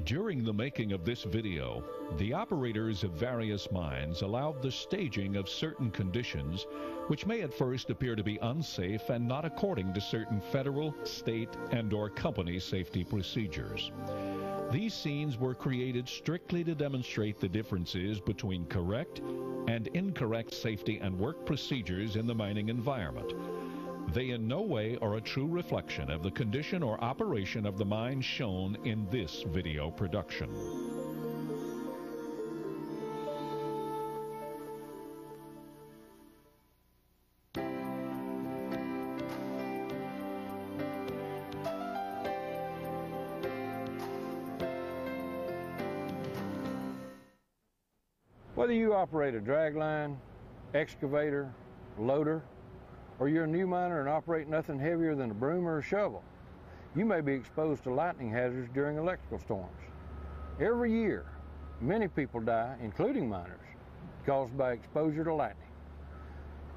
During the making of this video, the operators of various mines allowed the staging of certain conditions which may at first appear to be unsafe and not according to certain federal, state, and/or company safety procedures. These scenes were created strictly to demonstrate the differences between correct and incorrect safety and work procedures in the mining environment. They in no way are a true reflection of the condition or operation of the mine shown in this video production. Whether you operate a dragline, excavator, loader, or you're a new miner and operate nothing heavier than a broom or a shovel, you may be exposed to lightning hazards during electrical storms. Every year, many people die, including miners, caused by exposure to lightning.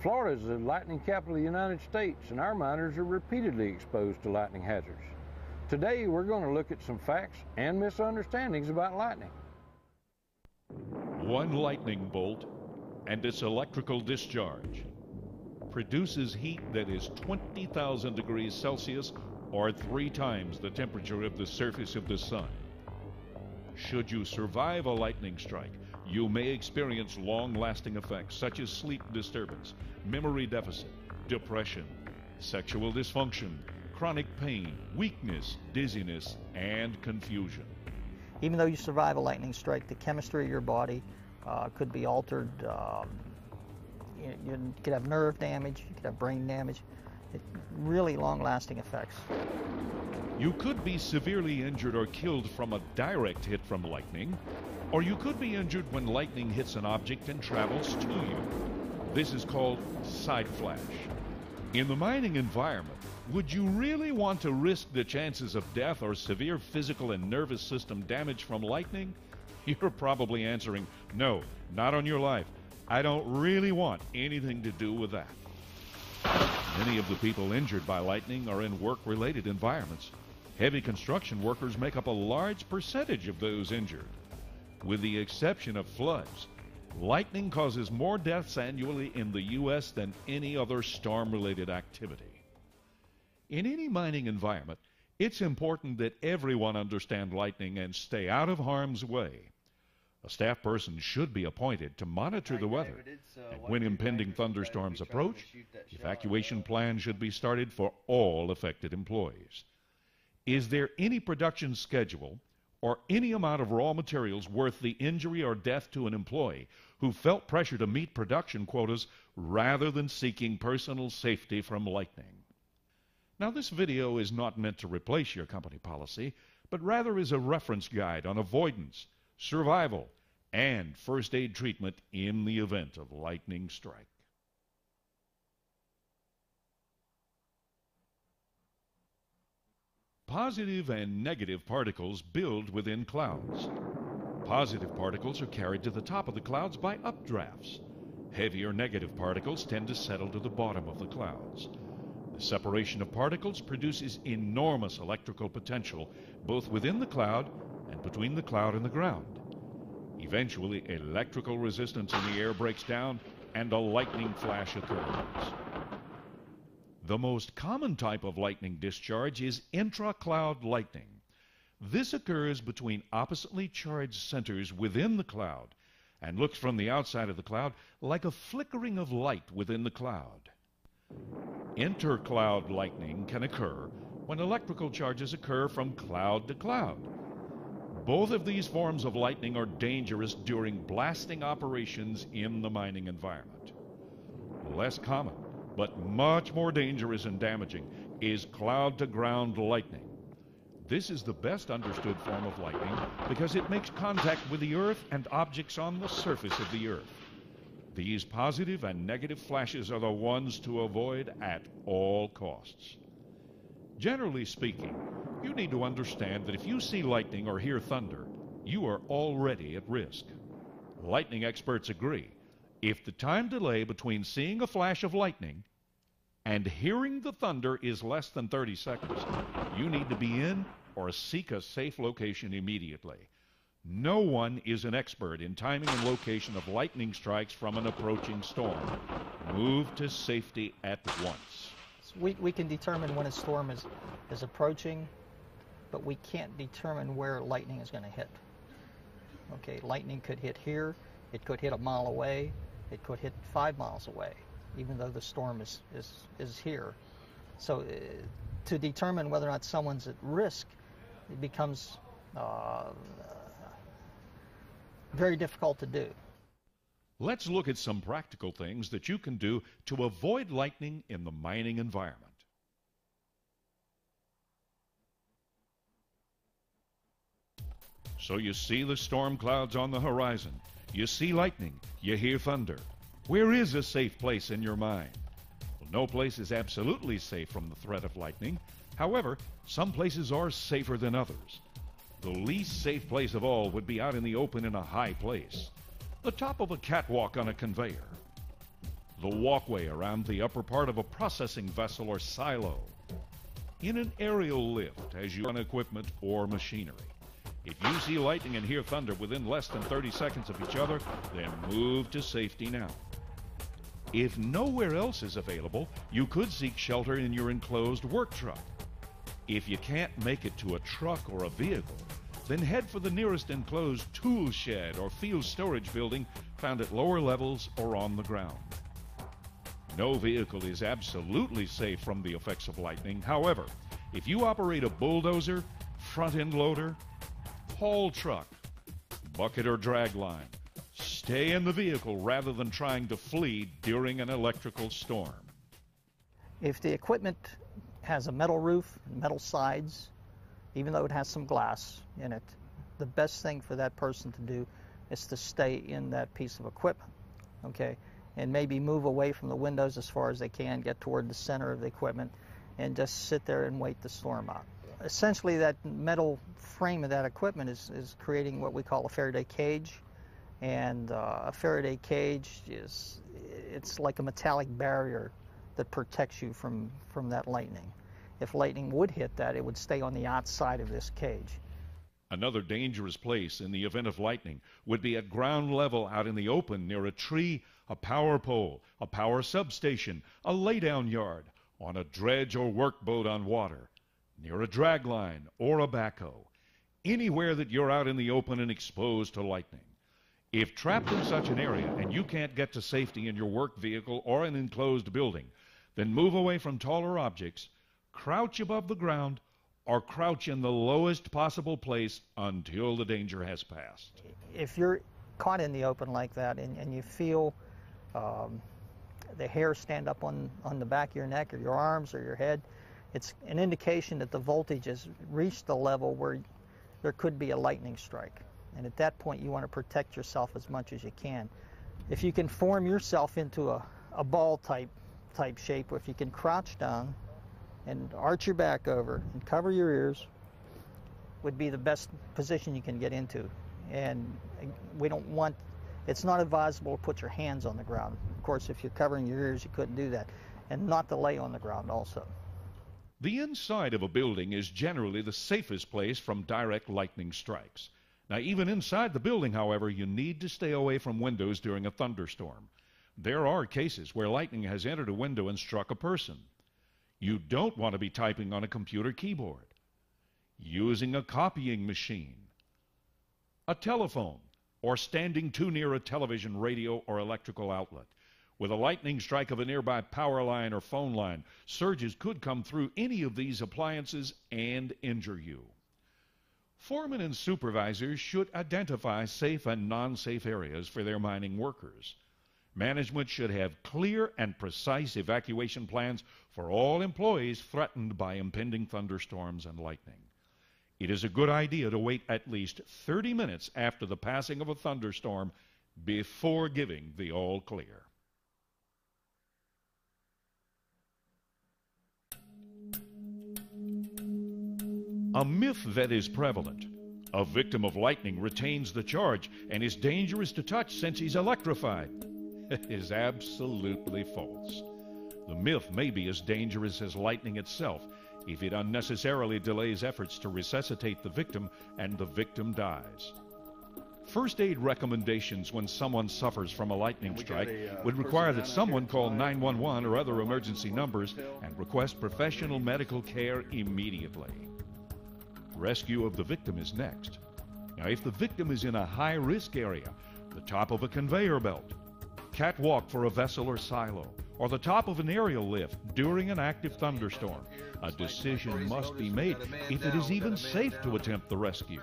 Florida is the lightning capital of the United States, and our miners are repeatedly exposed to lightning hazards. Today, we're going to look at some facts and misunderstandings about lightning. One lightning bolt and its electrical discharge produces heat that is 20,000 degrees Celsius or 3 times the temperature of the surface of the sun. Should you survive a lightning strike, you may experience long-lasting effects such as sleep disturbance, memory deficit, depression, sexual dysfunction, chronic pain, weakness, dizziness, and confusion. Even though you survive a lightning strike, the chemistry of your body could be altered. You could have nerve damage, you could have brain damage. Really long-lasting effects. You could be severely injured or killed from a direct hit from lightning, or you could be injured when lightning hits an object and travels to you. This is called side flash. In the mining environment, would you really want to risk the chances of death or severe physical and nervous system damage from lightning? You're probably answering, no, not on your life. I don't really want anything to do with that. Many of the people injured by lightning are in work-related environments. Heavy construction workers make up a large percentage of those injured. With the exception of floods, lightning causes more deaths annually in the U.S. than any other storm-related activity. In any mining environment, it's important that everyone understand lightning and stay out of harm's way. A staff person should be appointed to monitor the weather, and when impending thunderstorms approach, evacuation plans should be started for all affected employees. Is there any production schedule or any amount of raw materials worth the injury or death to an employee who felt pressure to meet production quotas rather than seeking personal safety from lightning? Now, this video is not meant to replace your company policy, but rather is a reference guide on avoidance, survival, and first aid treatment in the event of lightning strike. Positive and negative particles build within clouds. Positive particles are carried to the top of the clouds by updrafts. Heavier negative particles tend to settle to the bottom of the clouds. The separation of particles produces enormous electrical potential both within the cloud and between the cloud and the ground. Eventually, electrical resistance in the air breaks down and a lightning flash occurs. The most common type of lightning discharge is intra-cloud lightning. This occurs between oppositely charged centers within the cloud and looks from the outside of the cloud like a flickering of light within the cloud. Intercloud lightning can occur when electrical charges occur from cloud to cloud. Both of these forms of lightning are dangerous during blasting operations in the mining environment. Less common, but much more dangerous and damaging, is cloud-to-ground lightning. This is the best understood form of lightning because it makes contact with the earth and objects on the surface of the earth. These positive and negative flashes are the ones to avoid at all costs. Generally speaking, you need to understand that if you see lightning or hear thunder, you are already at risk. Lightning experts agree. If the time delay between seeing a flash of lightning and hearing the thunder is less than 30 seconds, you need to be in or seek a safe location immediately. No one is an expert in timing and location of lightning strikes from an approaching storm. Move to safety at once. We can determine when a storm is approaching, but we can't determine where lightning is going to hit. Okay, lightning could hit here, it could hit a mile away, it could hit 5 miles away, even though the storm is here. So to determine whether or not someone's at risk, it becomes very difficult to do. Let's look at some practical things that you can do to avoid lightning in the mining environment. So you see the storm clouds on the horizon. You see lightning. You hear thunder. Where is a safe place in your mind? Well, no place is absolutely safe from the threat of lightning. However, some places are safer than others. The least safe place of all would be out in the open in a high place. The top of a catwalk on a conveyor. The walkway around the upper part of a processing vessel or silo. In an aerial lift as you run equipment or machinery. If you see lightning and hear thunder within less than 30 seconds of each other, then move to safety now. If nowhere else is available, you could seek shelter in your enclosed work truck. If you can't make it to a truck or a vehicle, then head for the nearest enclosed tool shed or field storage building found at lower levels or on the ground. No vehicle is absolutely safe from the effects of lightning. However, if you operate a bulldozer, front-end loader, haul truck, bucket or drag line, stay in the vehicle rather than trying to flee during an electrical storm. If the equipment has a metal roof, metal sides, even though it has some glass in it, the best thing for that person to do is to stay in that piece of equipment, okay? And maybe move away from the windows as far as they can, get toward the center of the equipment, and just sit there and wait the storm out. Essentially, that metal frame of that equipment is creating what we call a Faraday cage. And a Faraday cage it's like a metallic barrier that protects you from that lightning. If lightning would hit that, it would stay on the outside of this cage. Another dangerous place in the event of lightning would be at ground level out in the open near a tree, a power pole, a power substation, a laydown yard, on a dredge or workboat on water, near a drag line or a backhoe, anywhere that you're out in the open and exposed to lightning. If trapped in such an area and you can't get to safety in your work vehicle or an enclosed building, then move away from taller objects, crouch above the ground, or crouch in the lowest possible place until the danger has passed. If you're caught in the open like that and you feel the hair stand up on the back of your neck or your arms or your head, it's an indication that the voltage has reached the level where there could be a lightning strike. And at that point, you want to protect yourself as much as you can. If you can form yourself into a ball type shape, or if you can crouch down and arch your back over and cover your ears, would be the best position you can get into. And it's not advisable to put your hands on the ground. Of course, if you're covering your ears, you couldn't do that. And not to lay on the ground also. The inside of a building is generally the safest place from direct lightning strikes. Now, even inside the building, however, you need to stay away from windows during a thunderstorm. There are cases where lightning has entered a window and struck a person. You don't want to be typing on a computer keyboard, using a copying machine, a telephone, or standing too near a television, radio, or electrical outlet. With a lightning strike of a nearby power line or phone line, surges could come through any of these appliances and injure you. Foremen and supervisors should identify safe and non-safe areas for their mining workers. Management should have clear and precise evacuation plans for all employees threatened by impending thunderstorms and lightning. It is a good idea to wait at least 30 minutes after the passing of a thunderstorm before giving the all clear. A myth that is prevalent: a victim of lightning retains the charge and is dangerous to touch since he's electrified, is absolutely false. The myth may be as dangerous as lightning itself. if it unnecessarily delays efforts to resuscitate the victim and the victim dies. First aid recommendations when someone suffers from a lightning strike would require that someone call 911 or other emergency numbers and request professional medical care immediately. Rescue of the victim is next. Now, if the victim is in a high-risk area, the top of a conveyor belt, catwalk for a vessel or silo, or the top of an aerial lift during an active thunderstorm, a decision must be made if it is even safe to attempt the rescue.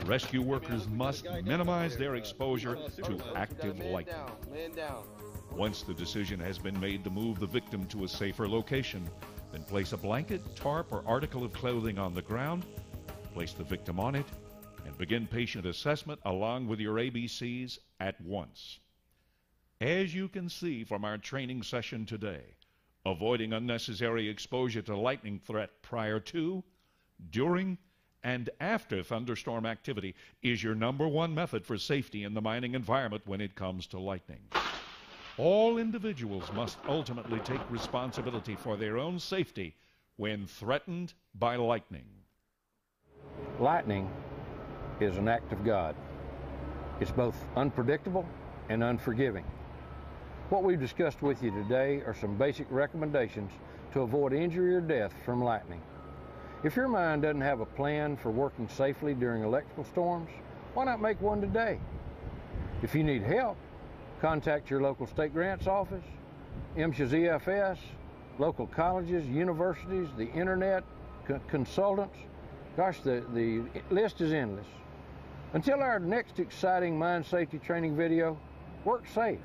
Rescue workers must minimize their exposure to active lightning. Once the decision has been made to move the victim to a safer location, then place a blanket, tarp, or article of clothing on the ground, place the victim on it, and begin patient assessment along with your ABCs at once. As you can see from our training session today, avoiding unnecessary exposure to lightning threat prior to, during, and after thunderstorm activity is your #1 method for safety in the mining environment when it comes to lightning. All individuals must ultimately take responsibility for their own safety when threatened by lightning. Lightning is an act of God. It's both unpredictable and unforgiving. What we've discussed with you today are some basic recommendations to avoid injury or death from lightning. If your mine doesn't have a plan for working safely during electrical storms, why not make one today? If you need help, contact your local state grants office, MSHA's EFS, local colleges, universities, the internet, consultants. Gosh, the list is endless. Until our next exciting mine safety training video, work safe.